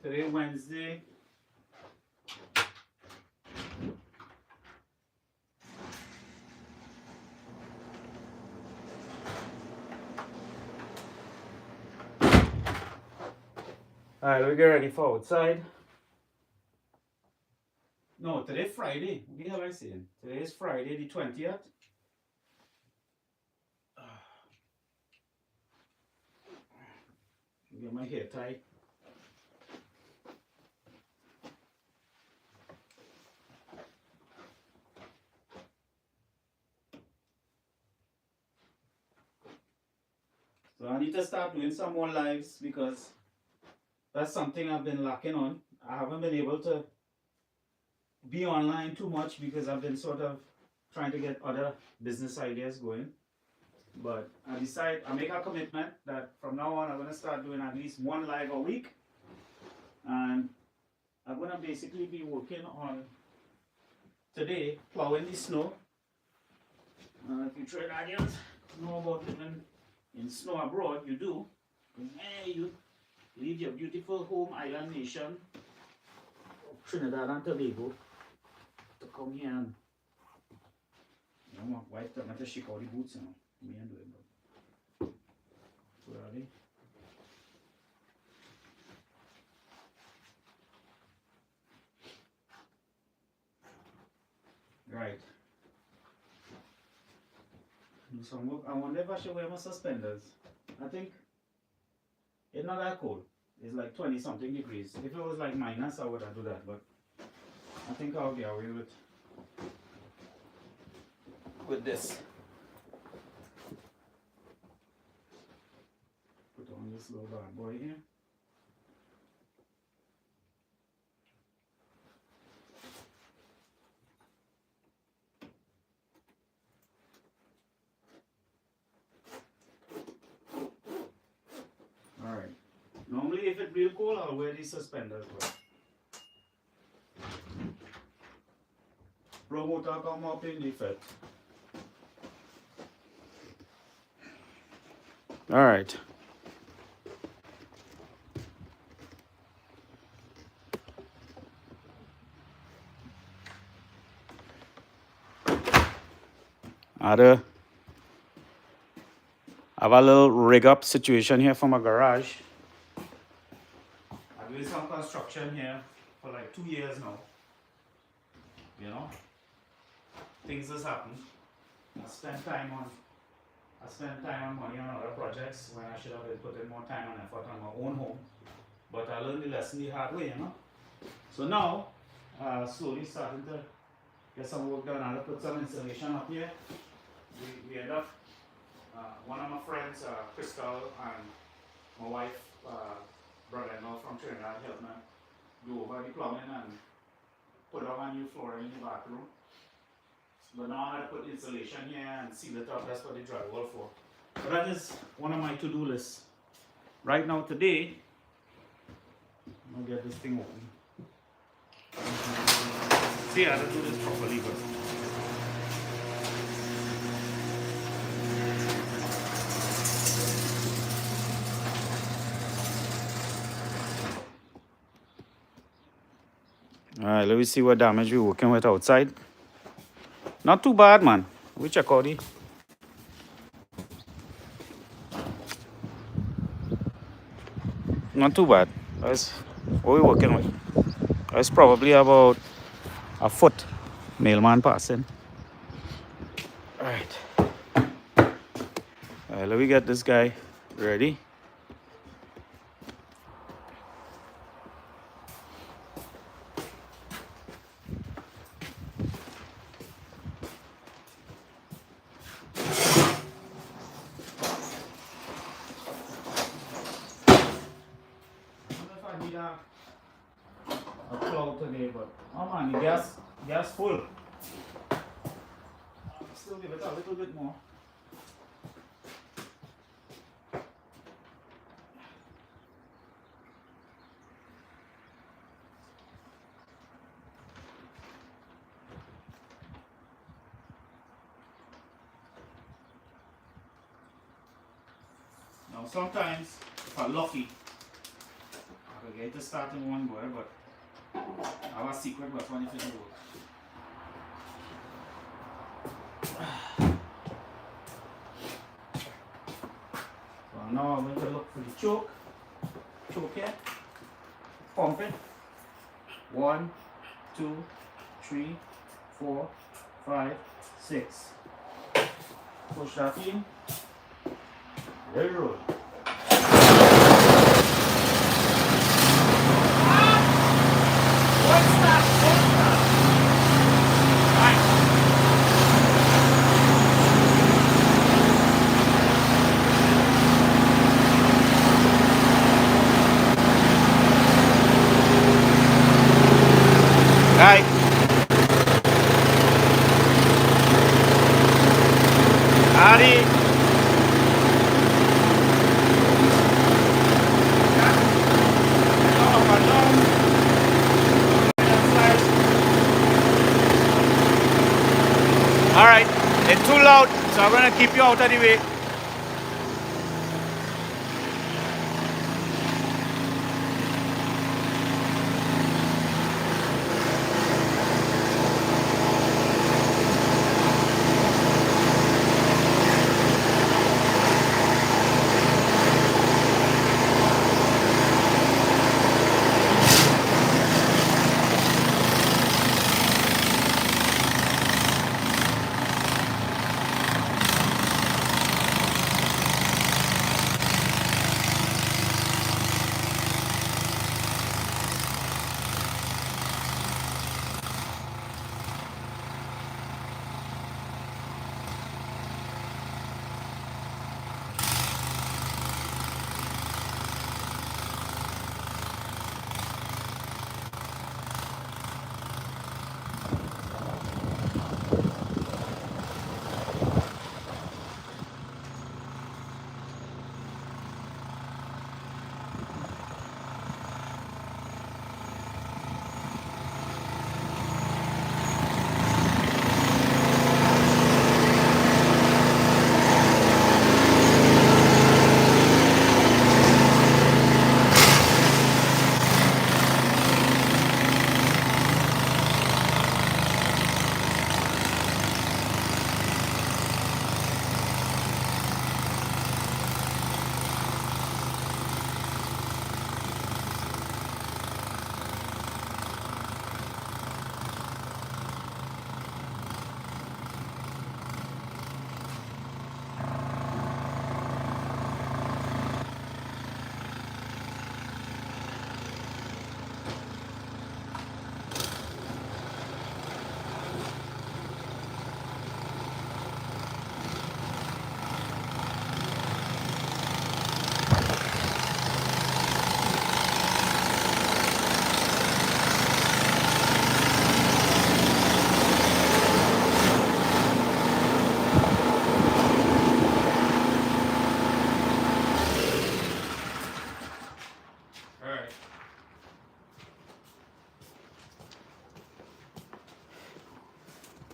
Today Wednesday. Alright, let me get ready for outside. No, today Friday. What the hell am I saying? Today is Friday the 20th. Get my hair tied. So I need to start doing some more lives because that's something I've been lacking on. I haven't been able to be online too much because I've been sort of trying to get other business ideas going. But I make a commitment that from now on I'm going to start doing at least one live a week. And I'm going to basically be working on today plowing the snow. If you Trinidadians know about living in snow abroad, you do. Hey, you leave your beautiful home island nation of Trinidad and Tobago to come here and my wife told me to shake all the boots now. Me and do it, but where are they? Right. Do some work. I wonder if I should wear my suspenders. I think it's not that cold. It's like 20 something degrees. If it was like minus, I would have do that, but I think I'll get away with this. Put on this little bad boy here. Alright. Normally if it's real cold, I'll wear these suspenders, but promoter come up in effect. Alright. I have a little rig up situation here for my garage. I've been doing some construction here for like 2 years now. You know, things just happen. I spend time on money on other projects when I should have been putting more time and effort on my own home. But I learned the lesson the hard way, you know. So now, slowly starting to get some work done. I'll put some insulation up here. We end up, one of my friends, Crystal, and my wife, brother-in-law from Trinidad, helped me do over the plumbing and put on a new flooring in the bathroom. But now I put insulation here and seal it up. That's what the drywall for. But that is one of my to-do lists. Right now, today, I'm gonna get this thing open. See, I have to do this properly, but alright, let me see what damage we're working with outside. Not too bad, man. We check out the. Not too bad. That's what we're working with. That's probably about a foot mailman passing. Alright. Alright, let me get this guy ready. A plow today, but oh man, the gas full. I'll still give it a little bit more. Now sometimes, if I'm lucky, I can get to start in one go, but I have a secret weapon if it don't work. So now I'm going to look for the choke. Choke here. Pump it. 1, 2, 3, 4, 5, 6. Push that in. There you roll. What's that? Right. Adi. Alright, it's too loud, so I'm gonna keep you out of the way.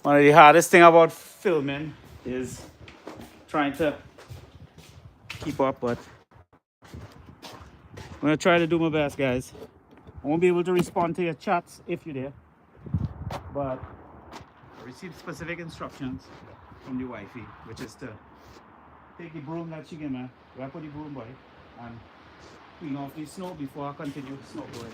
One of the hardest thing about filming is trying to keep up, but I'm gonna try to do my best, guys. I won't be able to respond to your chats if you're there, but I received specific instructions from the wifey, which is to take the broom that she gave me, wrap up the broom by, and clean off the snow before I continue snow blowing.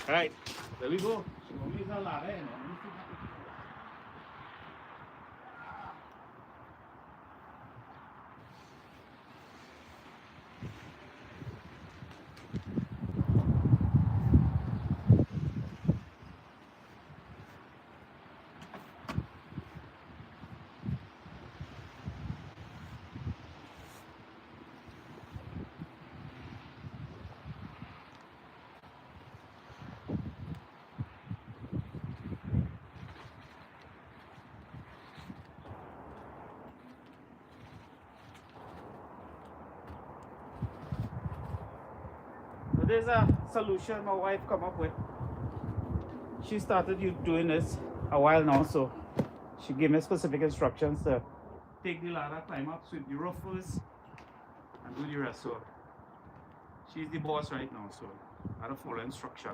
Alright, there we go. there's a solution my wife come up with. She started doing this a while now, so she gave me specific instructions to take the ladder, climb up, sweep the roof first, and do the rest. So she's the boss right now, so I have to follow instruction.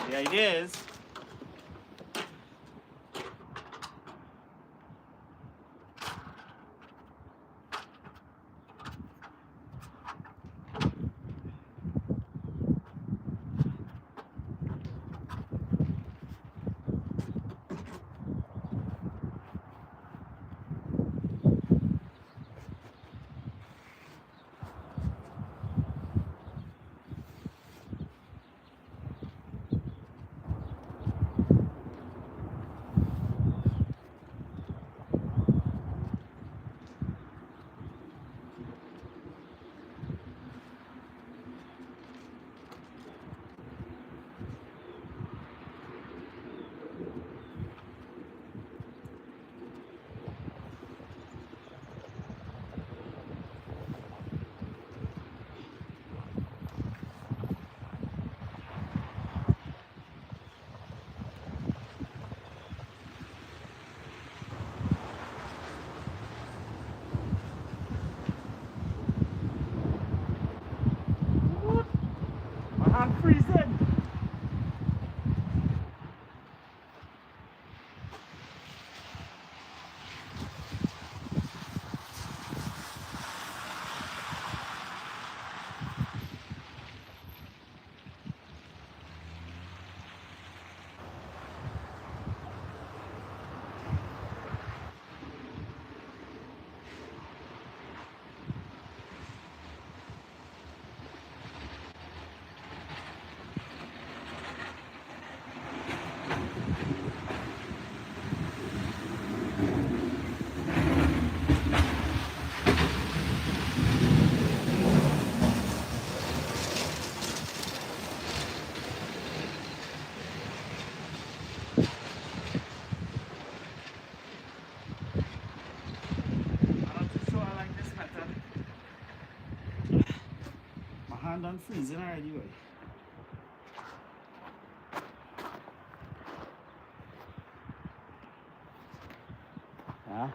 The idea is my hand freezing. Done freezing already, boy. Yeah.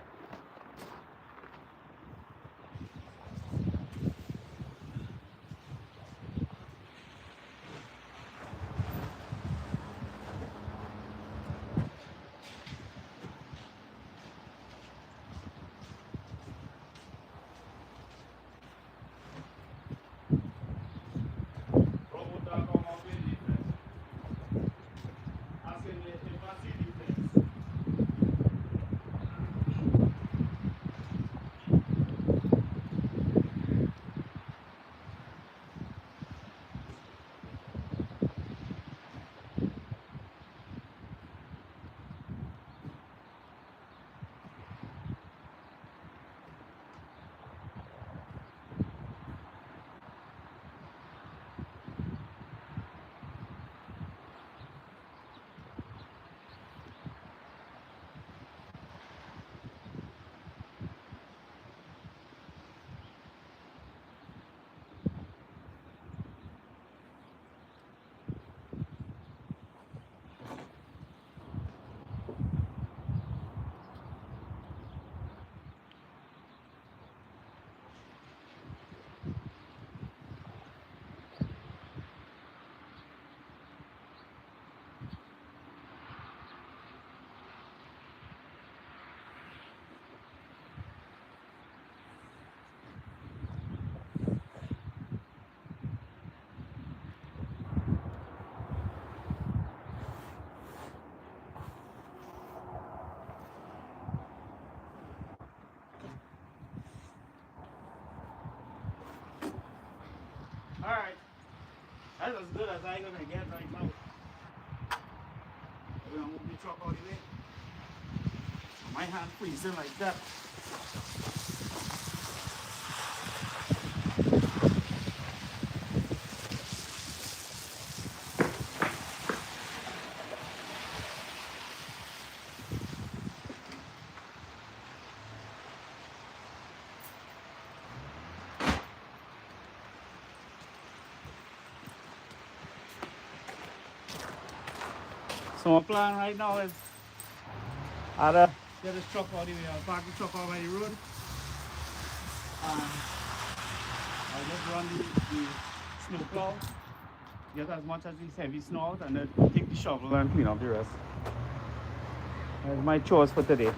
Alright, that's as good as I'm gonna get right now. We're gonna move the truck out of the way. My hand freezing like that. So my plan right now is either get this truck out of the way, I'll park the truck out by the road, and I'll just run the snow plow, get as much as this heavy snow out, and then take the shovel and clean up the rest. That's my chores for today.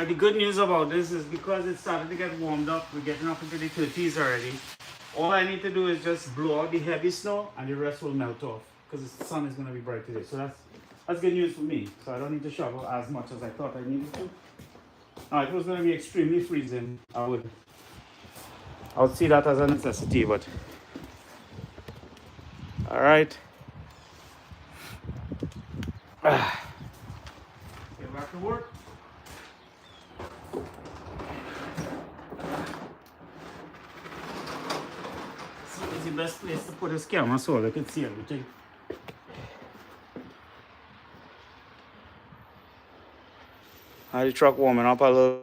The good news about this is because it started to get warmed up, we're getting up into the 30s already. All I need to do is just blow out the heavy snow and the rest will melt off because the sun is going to be bright today. So that's good news for me. So I don't need to shovel as much as I thought I needed to. Now, if it was going to be extremely freezing, I would see that as a necessity, but all right. Get back to work. The best place to put this camera so I can see everything. I had the truck warming up a little.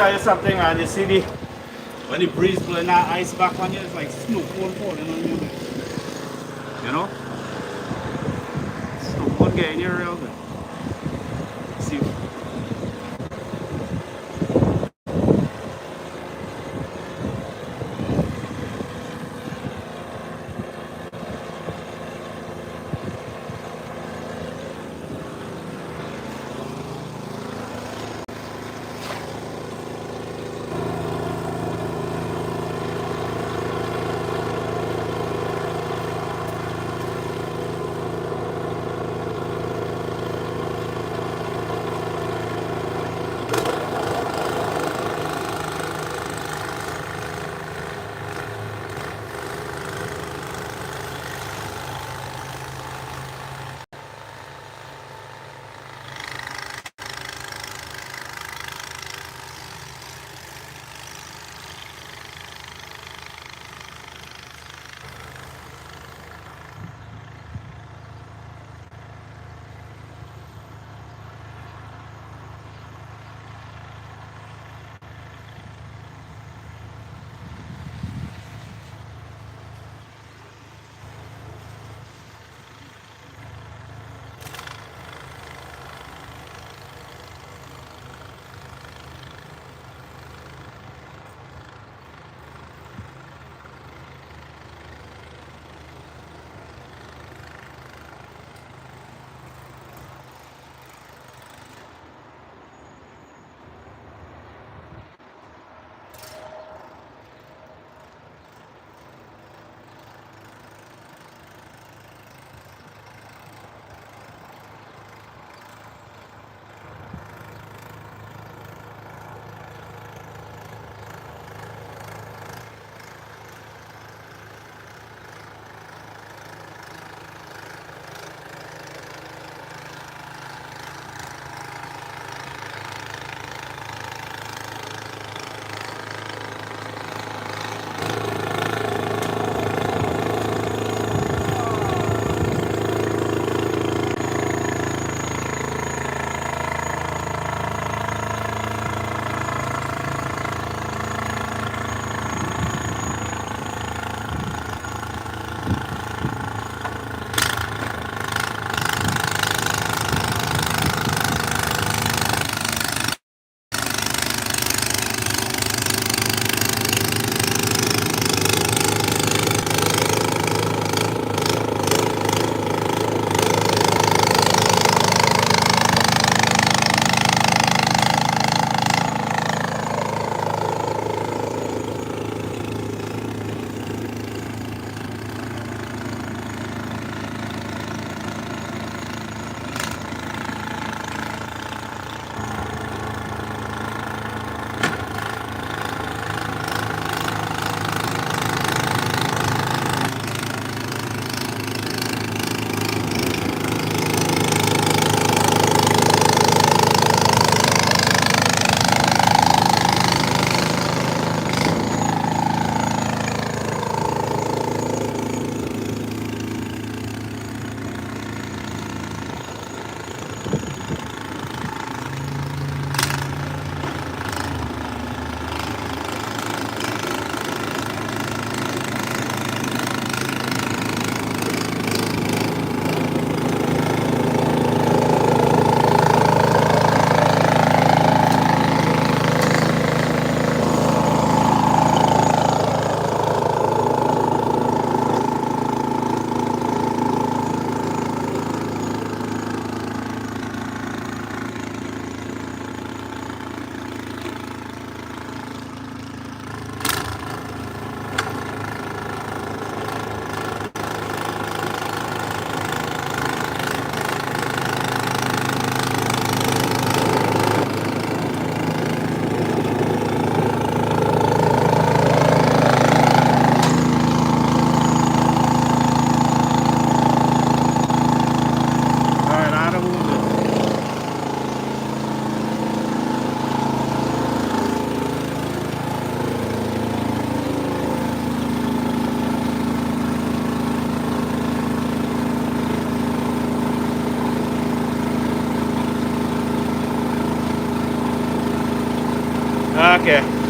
tell you something, man. You see when the breeze blowing that ice back on you, it's like snow cone falling on you. You know? Snow cone getting you real good. See? Okay.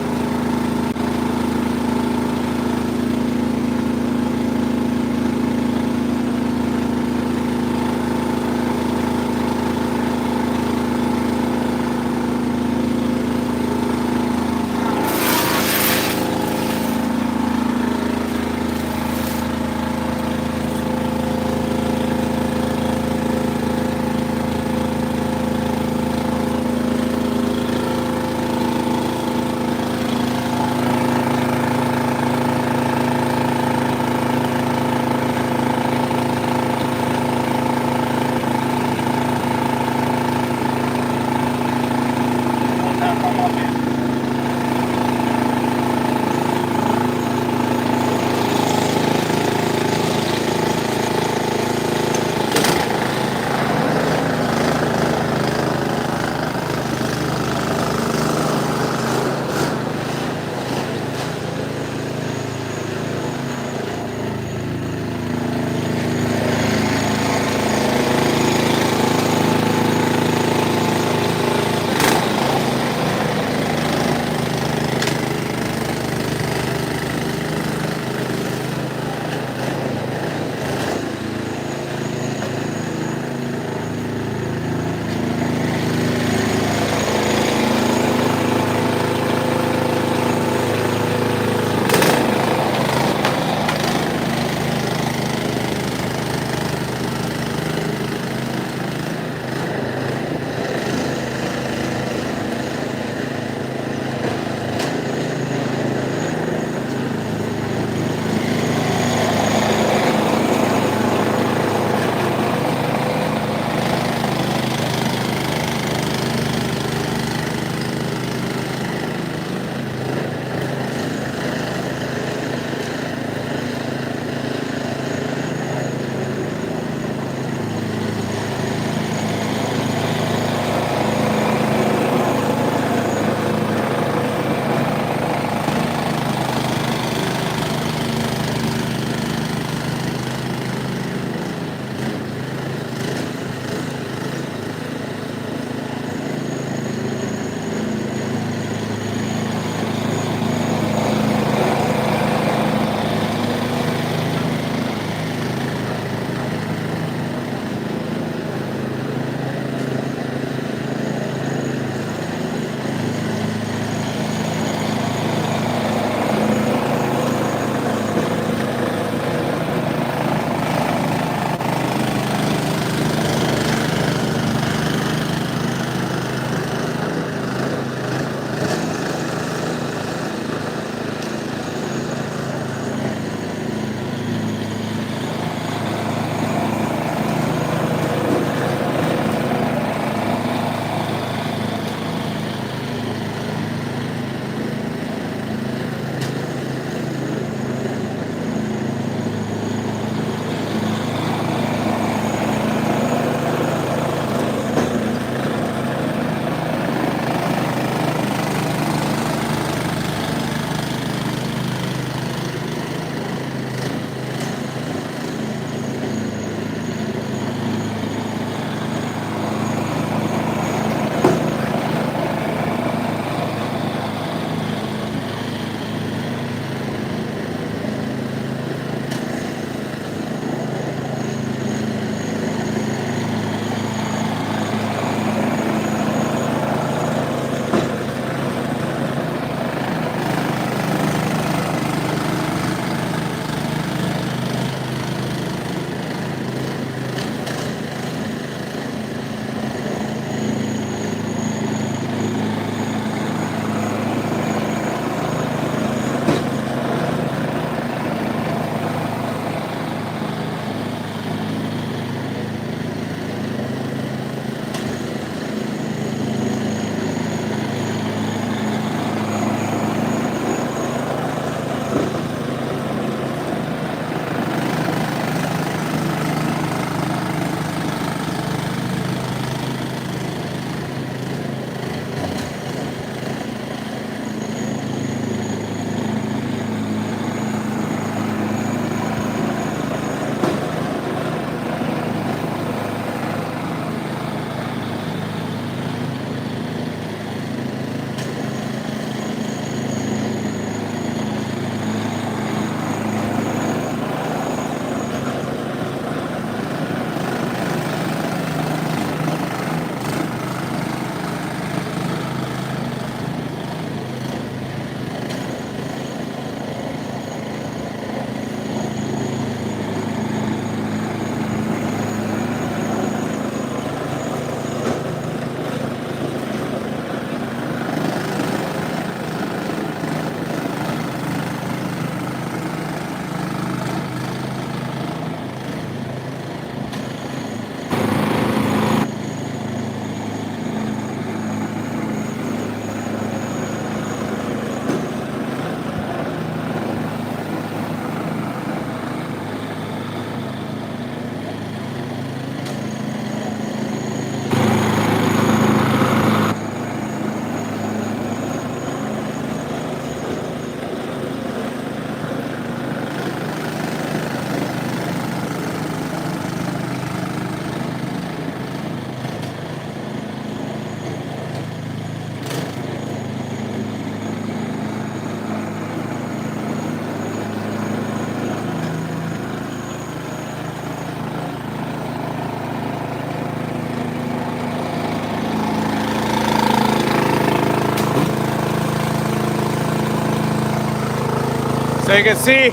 So you can see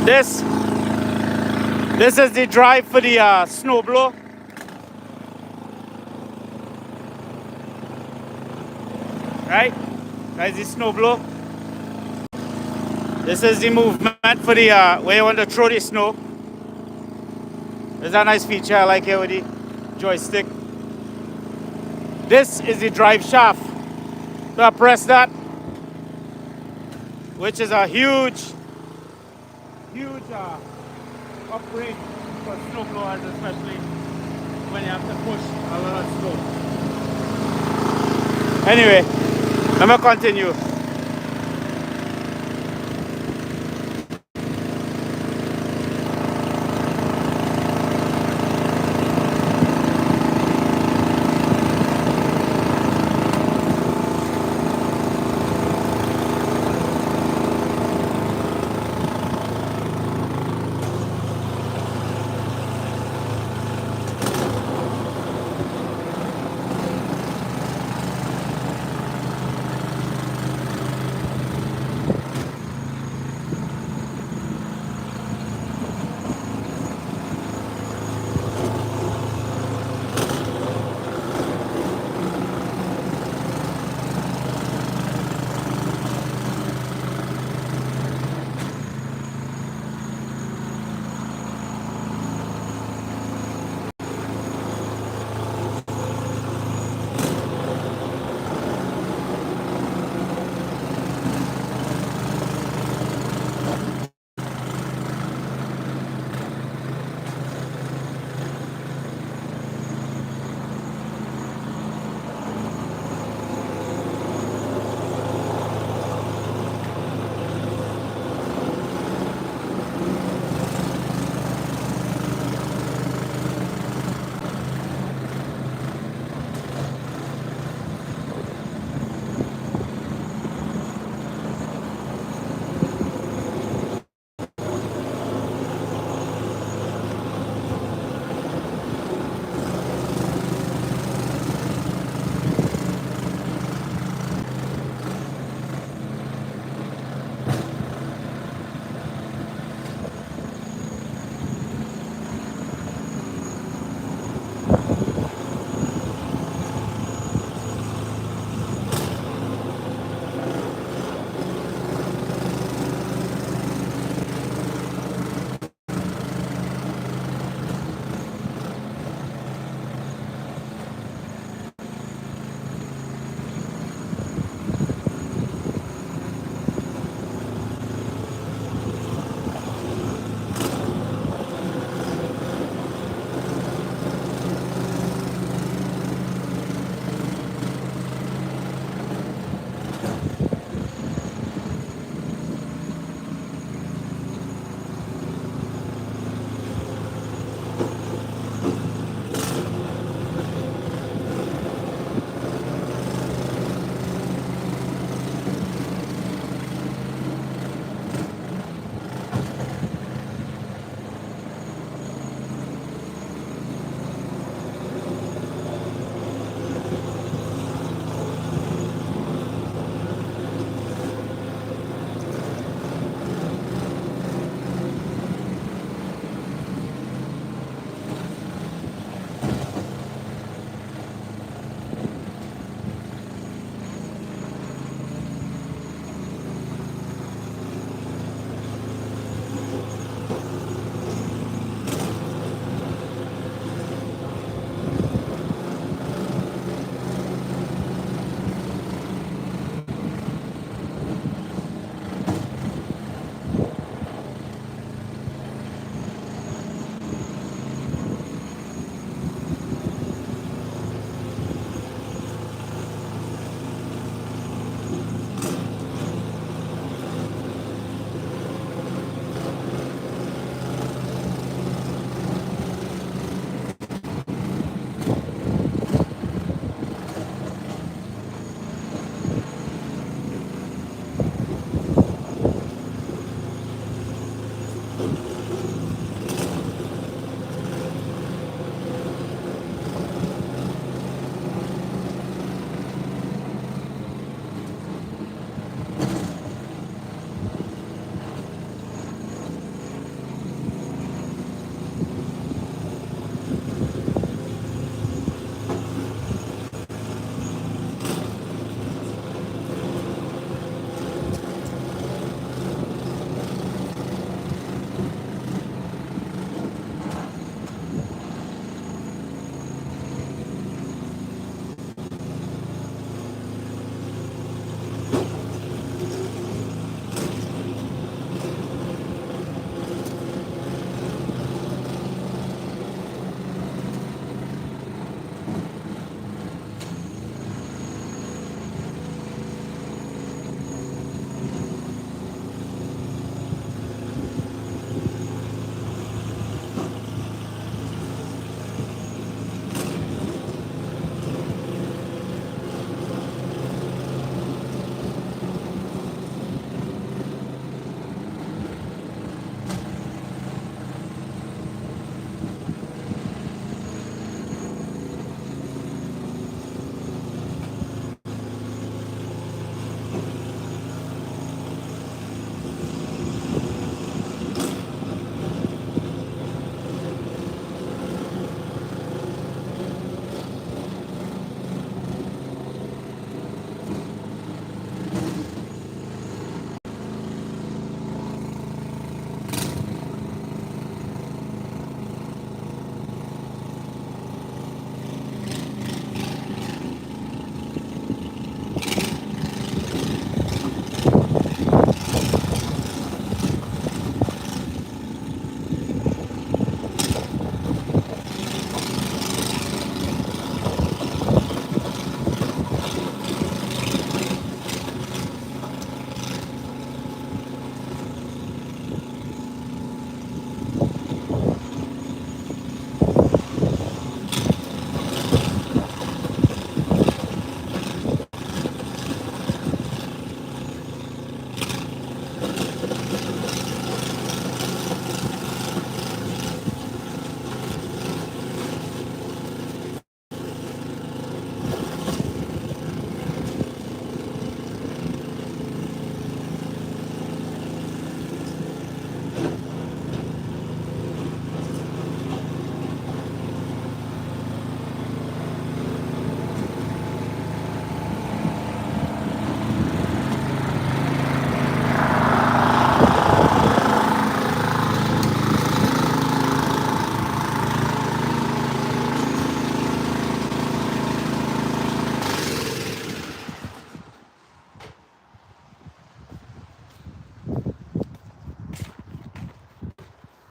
this is the drive for the snowblower. Right? That's the snowblower. This is the movement for the where you want to throw the snow. There's a nice feature I like here with the joystick. This is the drive shaft. So I press that, which is a huge upgrade for snowblowers, especially when you have to push a lot of snow. Anyway, let me continue.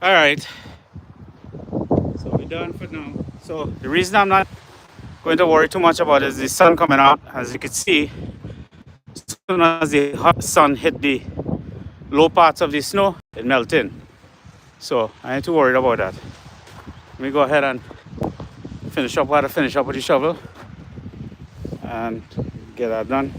All right, so we're done for now. So the reason I'm not going to worry too much about it is the sun coming out. As you can see, as soon as the hot sun hit the low parts of the snow, it melts in. So I ain't too worried about that. Let me go ahead and finish up what I finish up with the shovel and get that done.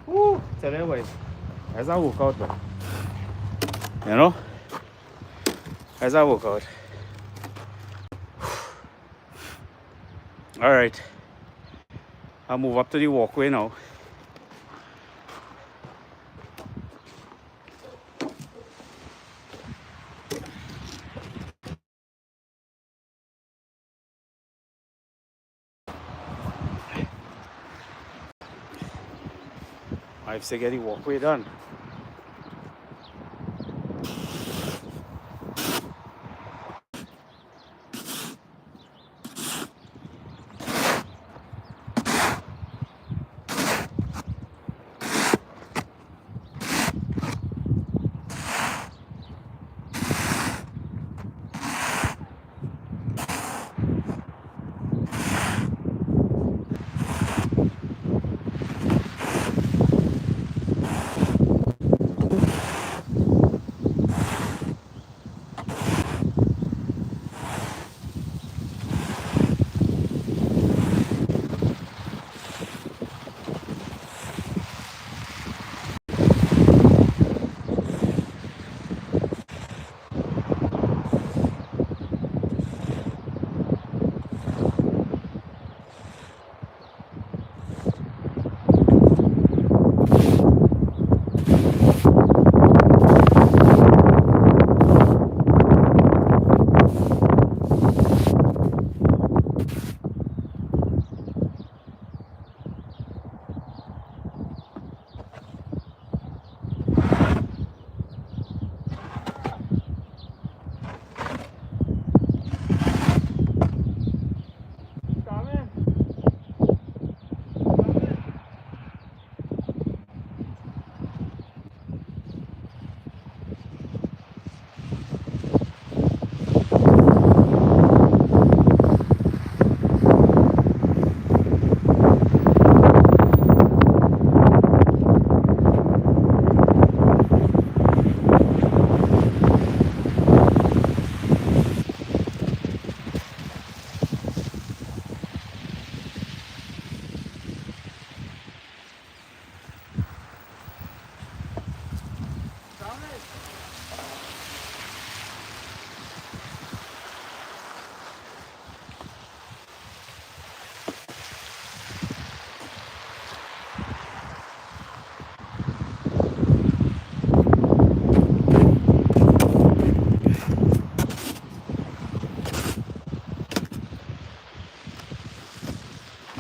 Woo! Tell you what, as I walk out, man. You know? As I walk out. Alright. I'll move up to the walkway now. I have to get the walkway done.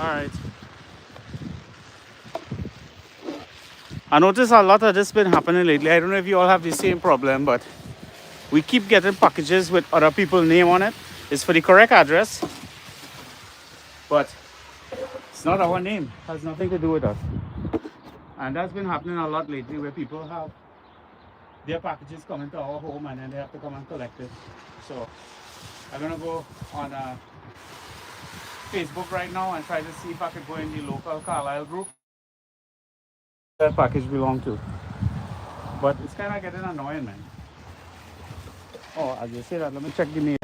Alright. I noticed a lot of this been happening lately. I don't know if you all have the same problem, but we keep getting packages with other people's name on it. It's for the correct address, but it's not our name. It has nothing to do with us. And that's been happening a lot lately where people have their packages coming to our home and then they have to come and collect it. So I'm gonna go on Facebook right now and try to see if I could go in the local Carlisle group that package belong to. But it's kind of getting annoying, man. Oh, as you say that, let me check the mail.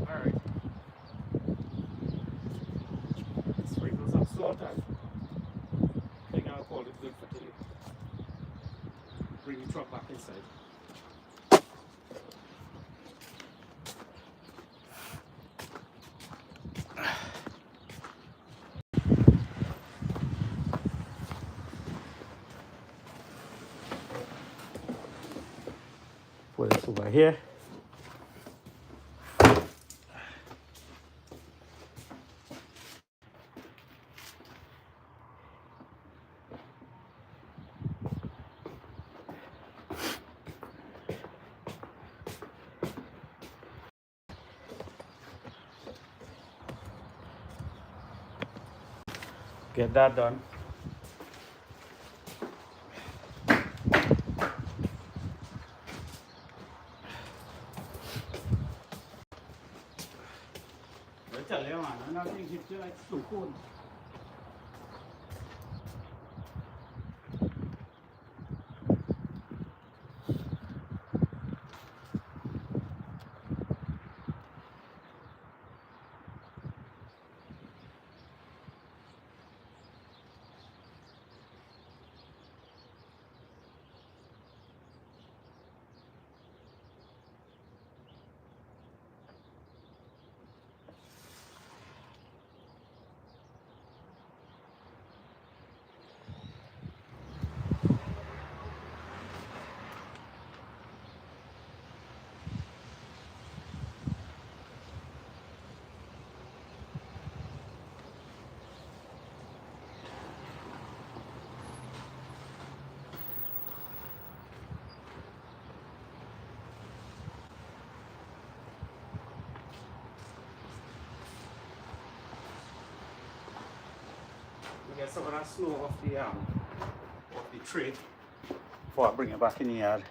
Alright. Sprinkle some salt and I think I'll call it good for today. Bring the truck back inside. Put this over here. Get that done. I tell you, man, I'm not going to hit you like so cold. Get some of that snow off the tray before I bring it back in the yard.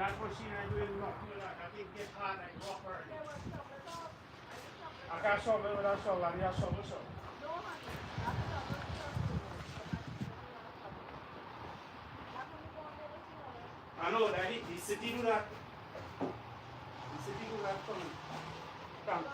That's what she and I doing. Not do that. I think get hard like rock her. I got shovel with a shovel and you shovel. I know that the city do that. The city do that for me. Come.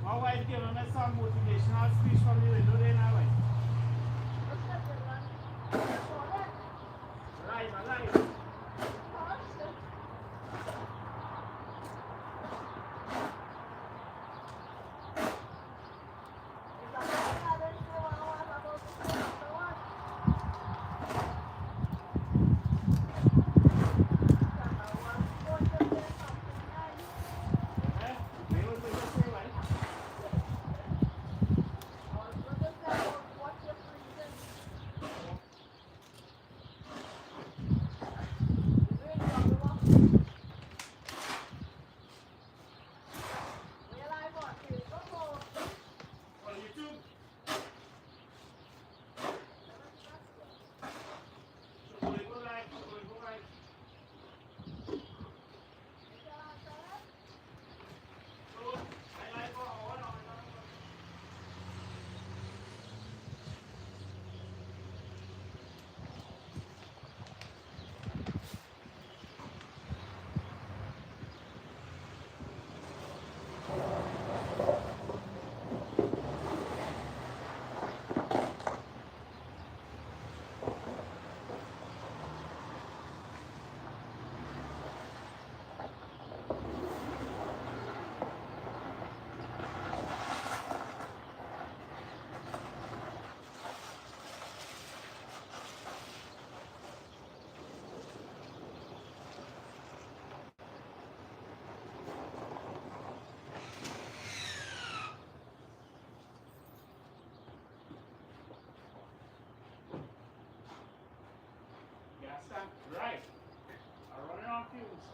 My wife gave me some motivational speech from the window there now. Alive. Right. I'm running on fumes.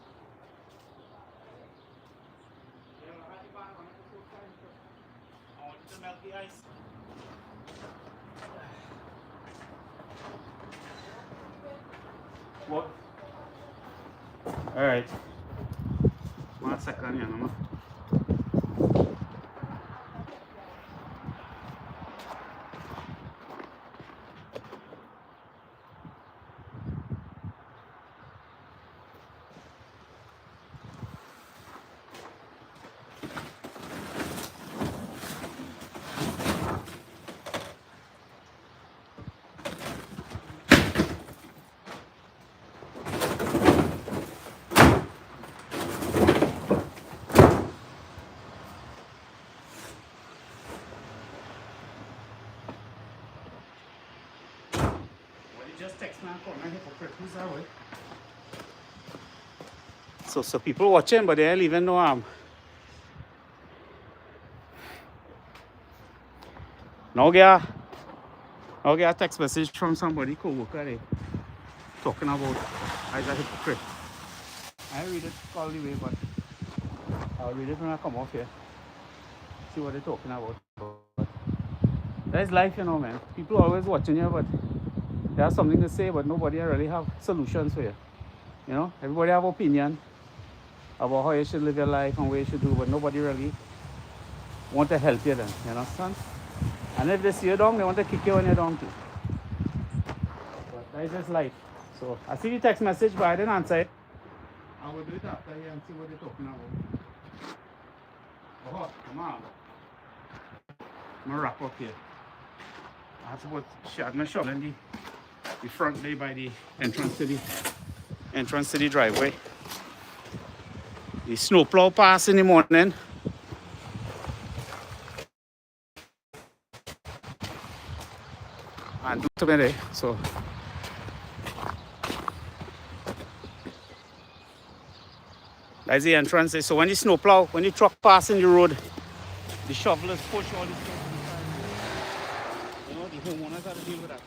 I want you to melt the ice. What? Alright. 1 second, yeah, just text me and call me hypocrite. Who's that way? So people watching, but they ain't even know Now get a text message from somebody co-worker there, talking about I'm a hypocrite. I read it all the way, but I'll read it when I come off here. See what they're talking about. But that's life, you know, man. People always watching you, but they have something to say, but nobody really have solutions for you. You know, everybody have opinion about how you should live your life and what you should do, but nobody really want to help you then, you understand? And if they see you down, they want to kick you when you're down too. But that's just life. So I see the text message, but I didn't answer it. I will do it after here and see what they're talking about. Oh, come on. I'm gonna wrap up here. I have to put my shovel in the front there by the entrance to the driveway. The snowplow pass in the morning. And do today, so that's the entrance. So when the snowplow, when the truck pass in the road, the shovelers push all the stuff inside. You know, the homeowners have to deal with that.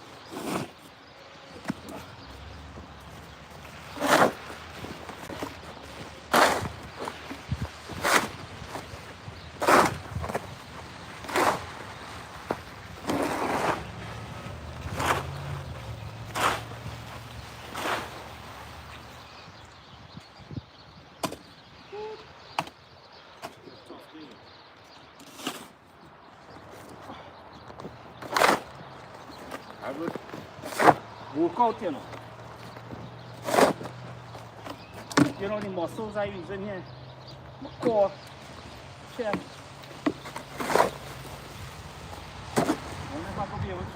I would work out, you know. You know, the muscles I use in here, my core, chest. I don't know if I could be able to.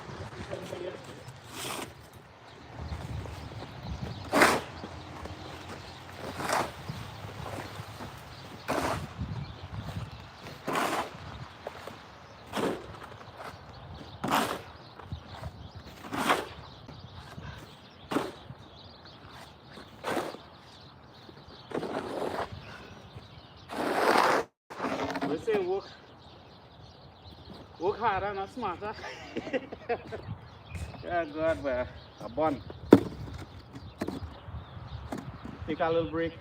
They say work harder, not smarter. Yeah, God, but a bun. Take a little break.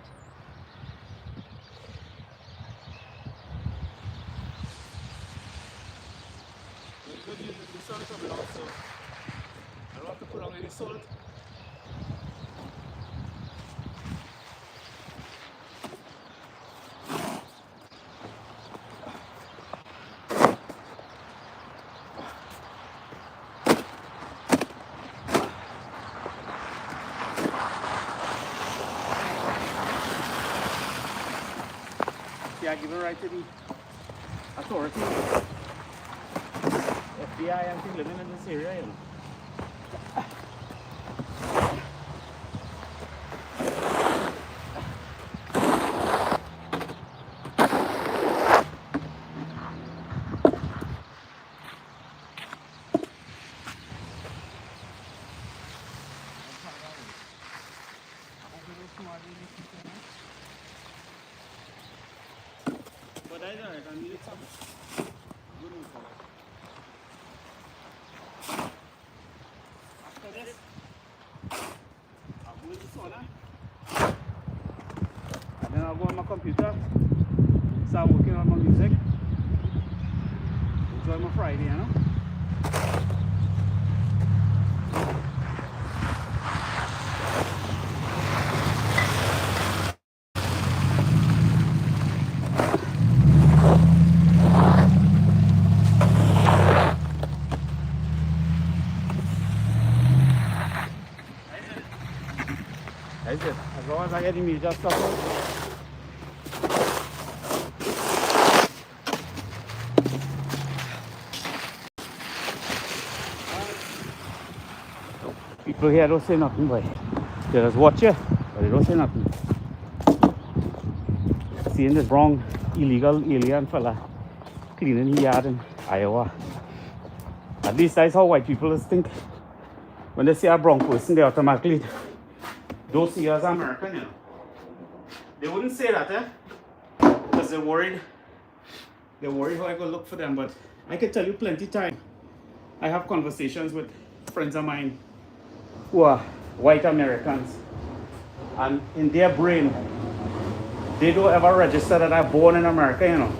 The good news is the sun coming out, so I don't have to put on any salt. Yeah, give it right to the authority. FBI and people living in this area, you know. But I know I need some good info. After this, I'll go to the sauna. And then I'll go on my computer, start working on my music. Enjoy my Friday, you know? That's it. As long as I get the major stuff out. People here don't say nothing, boy. They just watch you, but they don't say nothing. Seeing this wrong, illegal alien fella cleaning his yard in Iowa. At least that's how white people think. When they see a brown person, they automatically don't see you as American, you know. They wouldn't say that, because they're worried how I go look for them. But I can tell you plenty time. I have conversations with friends of mine who are white Americans, and in their brain, they don't ever register that I'm born in America, you know.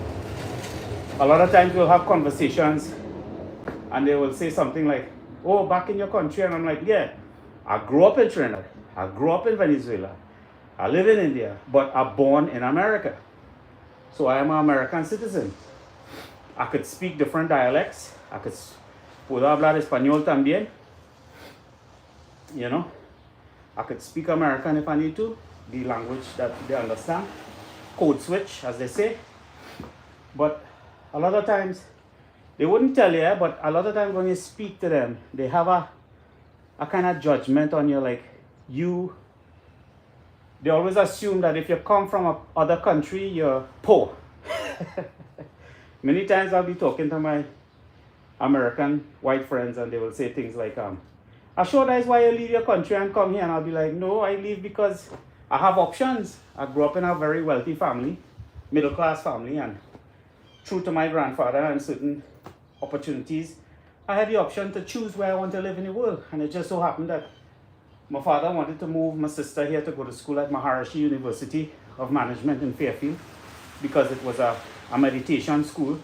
A lot of times we'll have conversations and they will say something like, oh, back in your country, and I'm like, yeah, I grew up in Trinidad, I grew up in Venezuela, I live in India, but I'm born in America. So I am an American citizen. I could speak different dialects. Puedo hablar español también. You know, I could speak American if I need to, the language that they understand. Code switch, as they say. But a lot of times, they wouldn't tell you, but a lot of times when you speak to them, they have a kind of judgment on you, like, you they always assume that if you come from a other country, you're poor. Many times I'll be talking to my American white friends and they will say things like, "I'm sure that's why you leave your country and come here." And I'll be like, "No, I leave because I have options. I grew up in a very wealthy family, middle class family, and true to my grandfather and certain opportunities, I had the option to choose where I want to live in the world. And it just so happened that my father wanted to move my sister here to go to school at Maharishi University of Management in Fairfield because it was a meditation school.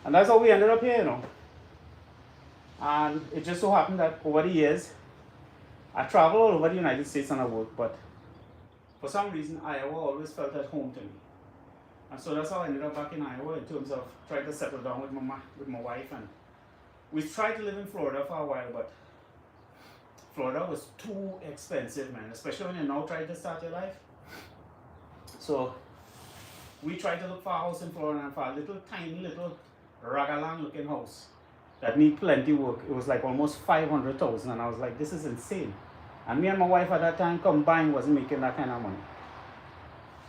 And that's how we ended up here, you know. And it just so happened that over the years, I traveled all over the United States and I worked, but for some reason, Iowa always felt at home to me. And so that's how I ended up back in Iowa in terms of trying to settle down with my wife. And we tried to live in Florida for a while, but Florida was too expensive, man, especially when you're now trying to start your life. So we tried to look for a house in Florida and for a little tiny little ragalan looking house that need plenty work. It was like almost 500,000 and I was like, this is insane. And me and my wife at that time combined wasn't making that kind of money.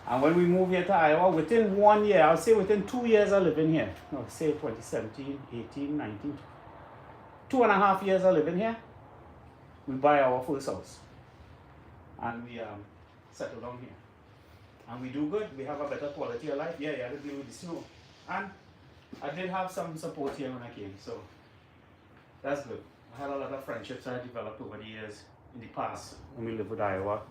And when we moved here to Iowa, within 1 year, I'll say within 2 years of living here, I'll say 2017, 18, 19, 2.5 years of living here, we buy our first house. And we settle down here. And we do good, we have a better quality of life. Yeah, you had to deal with the snow. And I did have some support here when I came, so that's good. I had a lot of friendships I developed over the years in the past when we lived with Iowa.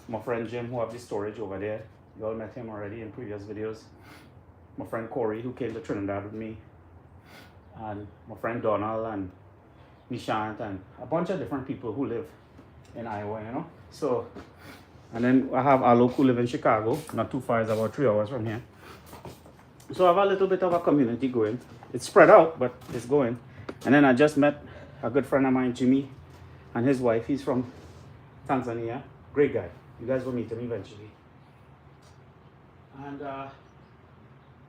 My friend Jim, who have the storage over there, you all met him already in previous videos. My friend Corey, who came to Trinidad with me, and my friend Donald and Nishant, and a bunch of different people who live in Iowa, you know. So, and then I have Alok who live in Chicago, not too far, it's about 3 hours from here. So I have a little bit of a community going. It's spread out, but it's going. And then I just met a good friend of mine, Jimmy, and his wife. He's from Tanzania. Great guy. You guys will meet him eventually. And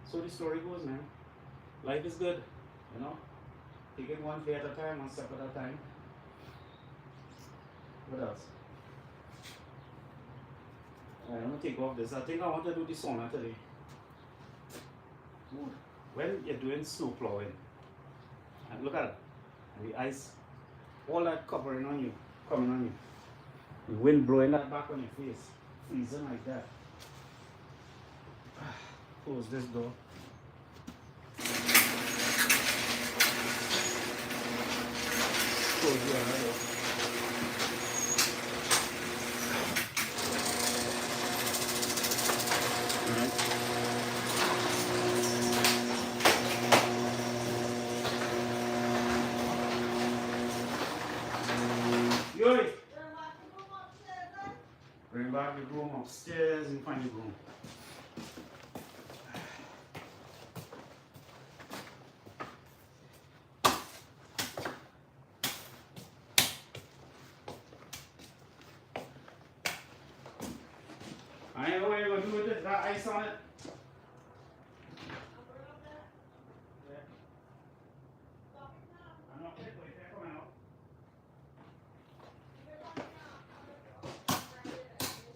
so the story goes, man. Life is good, you know. Take it one day at a time, one step at a time. What else? I'm gonna take off this. I think I want to do the sauna today. Dude, when you're doing snow plowing, and look at it, and the ice, all that covering on you, coming on you. The wind blowing that back on your face, freezing like that. Close this door. Close the other door. Yuri! Bring back the room upstairs and find the room. I ain't know what you're going to do with it. Got ice on it. Yeah. I'm not going to come out.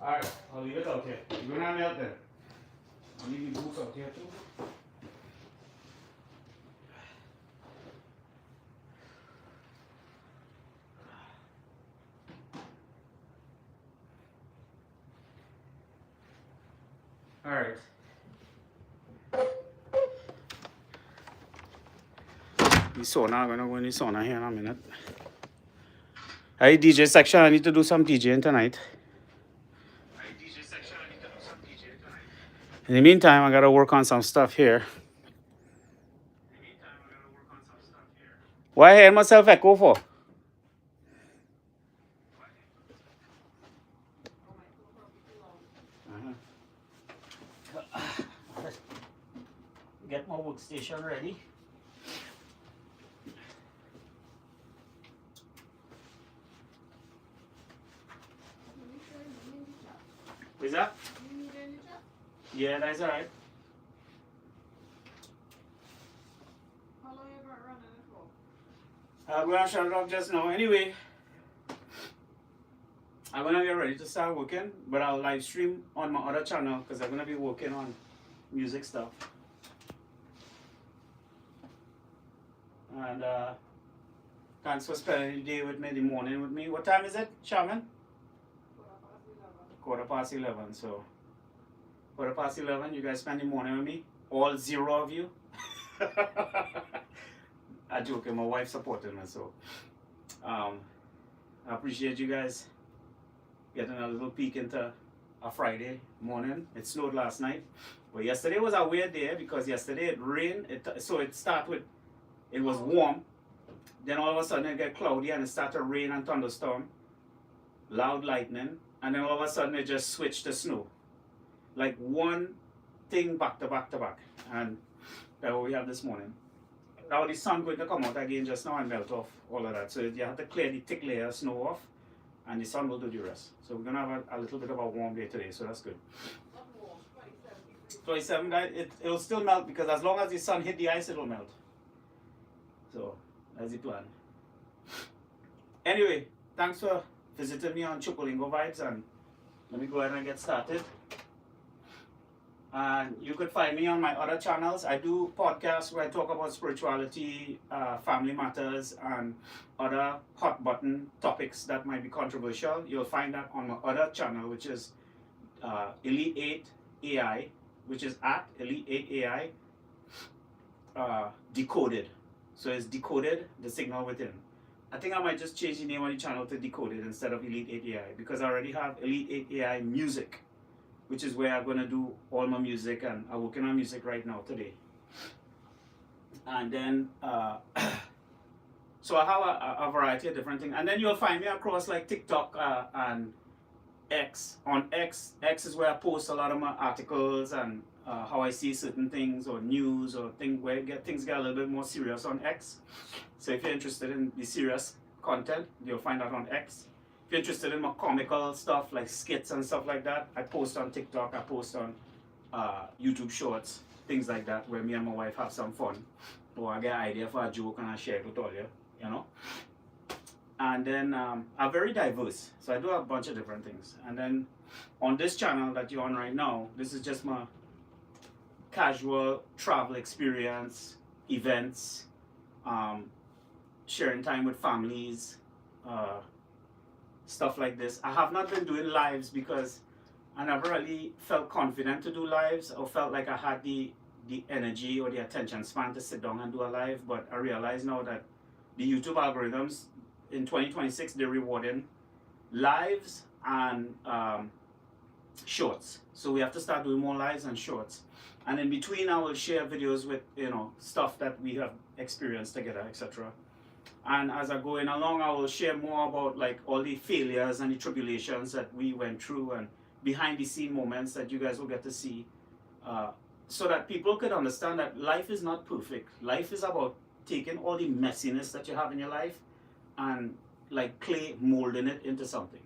Alright, I'll leave it out here. You're going to have me out there. I'll leave the boots out here too. Alright. The sauna, I'm gonna go in the sauna here in a minute. Hey, DJ section, I need to do some DJing tonight. In the meantime, I gotta work on some stuff here. Why I hear myself echo for? Get my workstation ready. Is that? Yeah, that's alright. How long you been running it for? I'm gonna shut it off just now. Anyway, I'm gonna get ready to start working, but I'll live stream on my other channel because I'm gonna be working on music stuff. And thanks for spending the day with me, the morning with me. What time is it, Shaman? 11:15. So 11:15, you guys spend the morning with me. All 0 of you. I joke, my wife supported me, so I appreciate you guys getting a little peek into a Friday morning. It snowed last night, but yesterday was a weird day because yesterday it rained. So it started with, it was warm, then all of a sudden it got cloudy and it started to rain and thunderstorm, loud lightning, and then all of a sudden it just switched to snow. Like one thing back to back to back, and that's what we have this morning. Now the sun going to come out again just now and melt off all of that. So you have to clear the thick layer of snow off, and the sun will do the rest. So we're gonna have a little bit of a warm day today, so that's good. 27, it'll still melt because as long as the sun hit the ice, it'll melt. So that's the plan. Anyway, thanks for visiting me on Chookolingo Vibes, and let me go ahead and get started. And you could find me on my other channels. I do podcasts where I talk about spirituality, family matters, and other hot button topics that might be controversial. You'll find that on my other channel, which is Elite 8 AI, which is at Elite 8 AI Decoded. So it's Decoded, the signal within. I think I might just change the name of the channel to Decoded instead of Elite 8 AI because I already have Elite 8 AI Music, which is where I'm going to do all my music, and I'm working on music right now today. And then, so I have a variety of different things. And then you'll find me across like TikTok and X. On X is where I post a lot of my articles and how I see certain things or news or things where things get a little bit more serious on X. So if you're interested in the serious content, you'll find that on X. If you're interested in my comical stuff like skits and stuff like that, I post on TikTok, I post on YouTube Shorts, things like that, where me and my wife have some fun. Or I get an idea for a joke and I share it with all you, you know. And then I'm very diverse, so I do a bunch of different things. And then on this channel that you're on right now, this is just my casual travel experience, events, sharing time with families, stuff like this. I have not been doing lives because I never really felt confident to do lives or felt like I had the energy or the attention span to sit down and do a live. But I realize now that the YouTube algorithms in 2026, they're rewarding lives and shorts. So we have to start doing more lives and shorts. And in between, I will share videos with, you know, stuff that we have experienced together, etc. And as I go in along, I will share more about like all the failures and the tribulations that we went through and behind the scene moments that you guys will get to see, so that people could understand that life is not perfect. Life is about taking all the messiness that you have in your life and like clay molding it into something.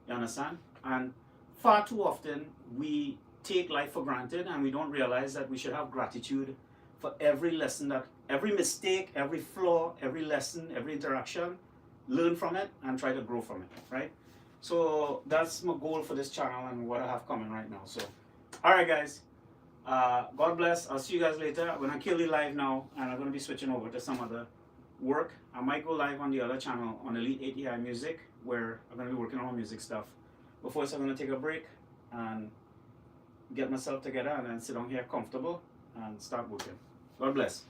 You understand? And far too often we take life for granted and we don't realize that we should have gratitude for every lesson, that every mistake, every flaw, every lesson, every interaction, learn from it and try to grow from it, right? So that's my goal for this channel and what I have coming right now. So, all right, guys, God bless. I'll see you guys later. I'm gonna kill the live now and I'm gonna be switching over to some other work. I might go live on the other channel on Elite 8 AI Music, where I'm gonna be working on music stuff. But first, I'm gonna take a break and get myself together and then sit down here comfortable and start working. God bless.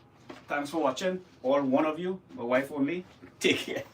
Thanks for watching, all one of you, my wife only. Take care.